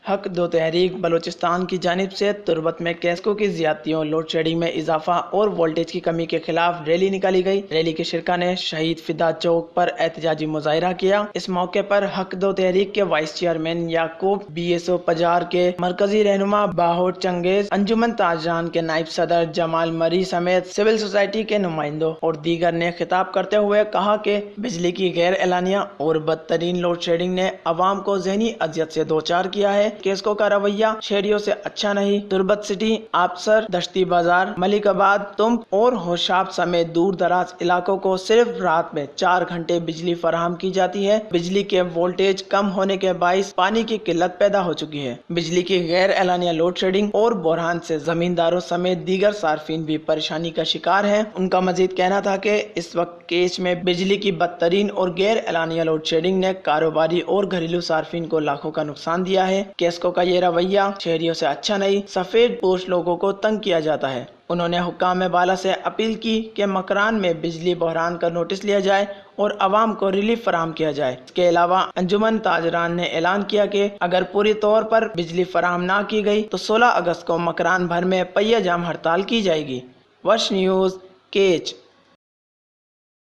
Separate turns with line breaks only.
حق دو تحریک بلوچستان کی جانب سے تربت میں کیسکو کی زیادتیوں، لوڈ شیڈنگ میں اضافہ اور وولٹیج کی کمی کے خلاف ریلی نکالی گئی۔ ریلی کے شرکاء نے شہید فدا چوک پر احتجاجی مظاہرہ کیا۔ اس موقع پر حق دو تحریک کے وائس چیئرمین یعقوب BSO پجار کے مرکزی رہنما باہور چنگیز، انجمن تاجران کے نائب صدر جمال مری سمیت سول سوسائٹی کے نمائندوں اور دیگر نے خطاب کرتے ہوئے کہا کہ بجلی کی غیر اعلانیہ اور بدترین لوڈ شیڈنگ نے عوام کو ذہنی اذیت سے دوچار کیا ہے۔ کیسکو کا رویہ شہریوں سے اچھا نہیں۔ تربت سٹی، آبسر، دشتی بازار، ملک آباد، تمب اور ہوشاب سمیت دور دراز علاقوں کو صرف رات میں 4 گھنٹے بجلی فراہم کی جاتی ہے۔ بجلی کے وولٹیج کم ہونے کے باعث پانی کی قلت پیدا ہو چکی ہے۔ بجلی کی غیر اعلانیہ لوڈ شیڈنگ اور بحران سے زمینداروں سمیت دیگر صارفین بھی پریشانی کا شکار ہیں۔ ان کا مزید کہنا تھا کہ اس وقت کیچ میں بجلی کی بدترین اور غیر اعلانیہ لوڈ شیڈنگ نے کاروباری اور گھریلو صارفین کو لاکھوں کا نقصان دیا ہے۔ کیسکو کا یہ رویہ شہریوں سے اچھا نہیں، سفید پوش لوگوں کو تنگ کیا جاتا ہے۔ انہوں نے حکام بالا سے اپیل کی کہ مکران میں بجلی بحران کا نوٹس لیا جائے اور عوام کو ریلیف فراہم کیا جائے۔ اس کے علاوہ انجمن تاجران نے اعلان کیا کہ اگر پوری طور پر بجلی فراہم نہ کی گئی تو 16 اگست کو مکران بھر میں پہیہ جام ہڑتال کی جائے گی۔ وش نیوز، کیچ۔